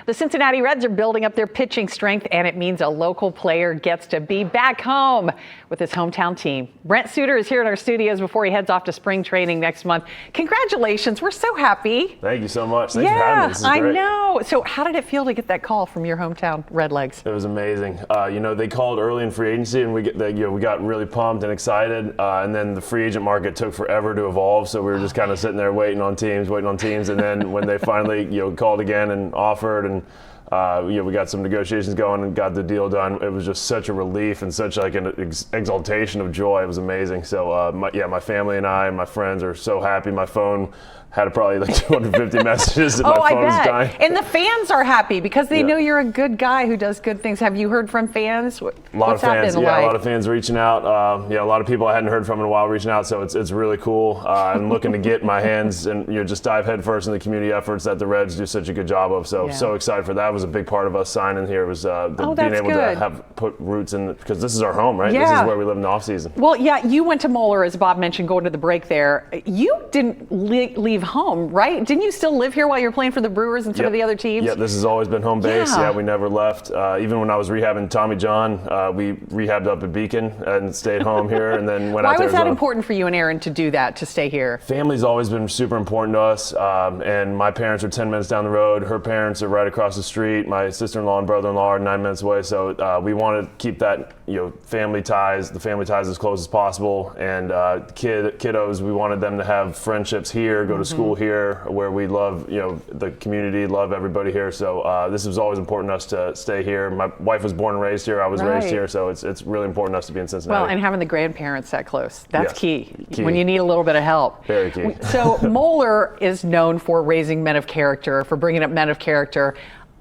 The Cincinnati Reds are building up their pitching strength, and it means a local player gets to be back home with his hometown team. Brent Suter is here in our studios before he heads off to spring training next month. Congratulations. We're so happy. Thank you so much. Thanks for having me. This is great. I know. So how did it feel to get that call from your hometown Redlegs? It was amazing. They called early in free agency, and we got really pumped and excited. And then the free agent market took forever to evolve, so we were just kind of sitting there waiting on teams. And then when they finally called again and offered, and we got some negotiations going and got the deal done, it was just such a relief and such like an exaltation of joy. It was amazing. So my family and I and my friends are so happy. My phone had probably like 250 messages. My phone was dying. And the fans are happy because they know you're a good guy who does good things. Have you heard from fans? A lot of fans. A lot of fans reaching out. A lot of people I hadn't heard from in a while reaching out. So it's really cool. I'm looking to get my hands and just dive headfirst in the community efforts that the Reds do such a good job of. So excited for that. It was a big part of us signing here. Was being able to put roots in, because this is our home, right? Yeah. This is where we live in the off season. Well, yeah, you went to Moeller, as Bob mentioned, going to the break there. You didn't leave home, right? Didn't you still live here while you were playing for the Brewers and some of the other teams? Yeah, this has always been home base. Yeah, we never left. Even when I was rehabbing Tommy John, we rehabbed up at Beacon and stayed home here, and then went out to Arizona. Why was that important for you and Aaron to do that, to stay here? Family's always been super important to us, and my parents are 10 minutes down the road. Her parents are right across the street. My sister-in-law and brother-in-law are 9 minutes away, so we want to keep that family ties as close as possible. And kiddos, we wanted them to have friendships here, go to school here, where we love the community, love everybody here. So this was always important to us to stay here. My wife was born and raised here. I was raised here, so it's really important to us to be in Cincinnati. Well, and having the grandparents that close, that's key when you need a little bit of help. Very key. So Moeller is known for raising men of character, for bringing up men of character.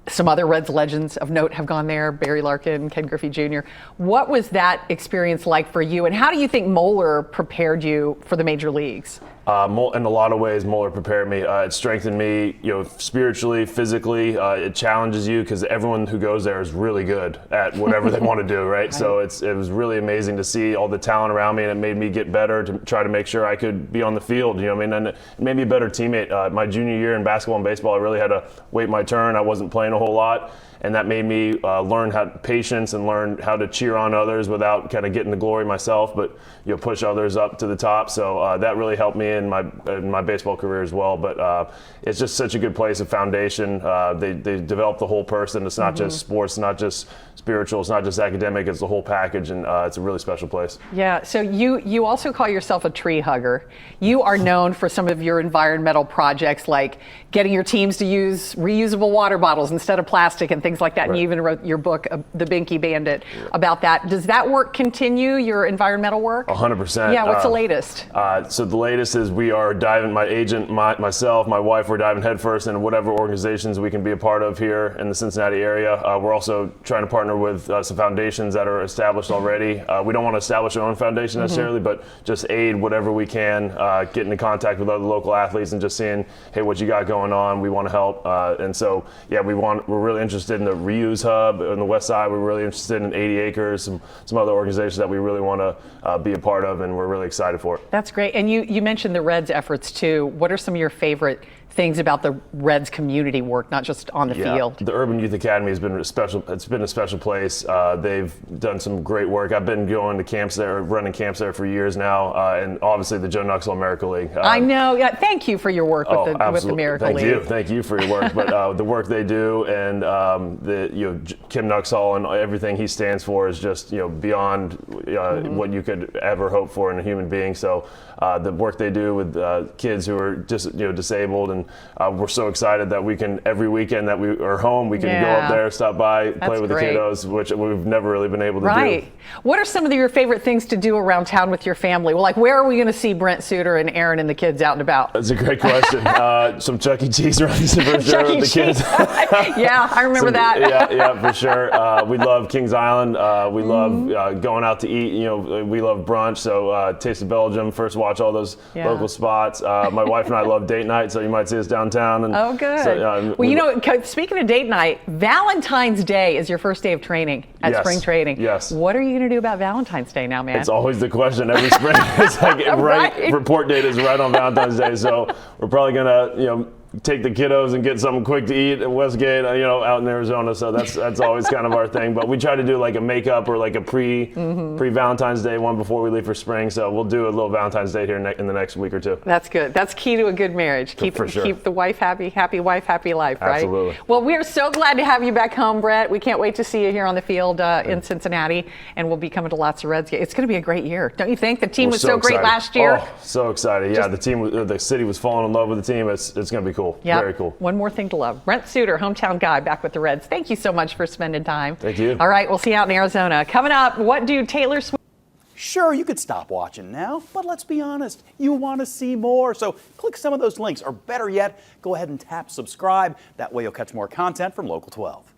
Some other Reds legends of note have gone there, Barry Larkin, Ken Griffey Jr. What was that experience like for you, and how do you think Moeller prepared you for the major leagues? In a lot of ways, Moeller prepared me. It strengthened me, spiritually, physically. It challenges you because everyone who goes there is really good at whatever they want to do, right? So it was really amazing to see all the talent around me, and it made me get better to try to make sure I could be on the field. And it made me a better teammate. My junior year in basketball and baseball, I really had to wait my turn. I wasn't playing a whole lot. And that made me learn patience and learn how to cheer on others without kind of getting the glory myself, but push others up to the top. So that really helped me in my baseball career as well. But it's just such a good place, a foundation. They develop the whole person. It's not just sports, not just spiritual, it's not just academic, it's the whole package, and it's a really special place. Yeah, so you also call yourself a tree hugger. You are known for some of your environmental projects, like getting your teams to use reusable water bottles instead of plastic and things like that. Right. And you even wrote your book, The Binky Bandit, about that. Does that work continue, your environmental work? 100%. Yeah, what's the latest? So the latest is we are diving, my agent, myself, my wife, we're diving headfirst into whatever organizations we can be a part of here in the Cincinnati area. We're also trying to partner with some foundations that are established already. We don't want to establish our own foundation necessarily, but just aid whatever we can, get into contact with other local athletes and just seeing, hey, what you got going on, we want to help. And so, yeah, we're really interested in the reuse hub on the west side. We're really interested in 80 acres, some other organizations that we really want to be a part of, and we're really excited for it. That's great. And you mentioned the Reds efforts too. What are some of your favorite things about the Reds community work, not just on the field? The Urban Youth Academy has been special. It's been a special place. They've done some great work. I've been going to camps there, running camps there for years now, and obviously the Joe Nuxhall Miracle League. I know. Yeah, thank you for your work with the Miracle League. Thank you for your work. But the work they do, and Kim Nuxhall and everything he stands for is just beyond what you could ever hope for in a human being. So the work they do with kids who are just disabled, and we're so excited that we can, every weekend that we are home, we can go up there, stop by, play with the kiddos, which we've never really been able to do. Right. What are some of your favorite things to do around town with your family? Well, like, where are we going to see Brent Suter and Aaron and the kids out and about? That's a great question. Some Chuck E. Cheese runs for sure with the kids. Yeah, I remember that. Yeah, for sure. We love Kings Island. We love going out to eat. We love brunch. So Taste of Belgium, First Watch, all those local spots. My wife and I love date night, so you might see us downtown. And oh, good. So, well, speaking of date night, Valentine's Day is your first day of training at spring training. Yes. What are you going to do about Valentine's Day now, man? It's always the question every spring. It's like report date is right on Valentine's Day, so we're probably going to take the kiddos and get something quick to eat at Westgate, out in Arizona. So that's always kind of our thing. But we try to do like a makeup or like a pre-Valentine's Day one before we leave for spring. So we'll do a little Valentine's Day here in the next week or two. That's good. That's key to a good marriage. Keep the wife happy, happy wife, happy life, right? Absolutely. Well, we are so glad to have you back home, Brent. We can't wait to see you here on the field in Cincinnati, and we'll be coming to lots of Reds games. It's going to be a great year, don't you think? The team was so great excited. last year. Oh, so excited. Yeah, the city was falling in love with the team. It's going to be cool. Yep. Very cool. One more thing to love. Brent Suter, hometown guy, back with the Reds. Thank you so much for spending time. Thank you. All right, we'll see you out in Arizona. Coming up, what do Taylor Swift? Sure, you could stop watching now, but let's be honest, you want to see more. So click some of those links, or better yet, go ahead and tap subscribe. That way you'll catch more content from Local 12.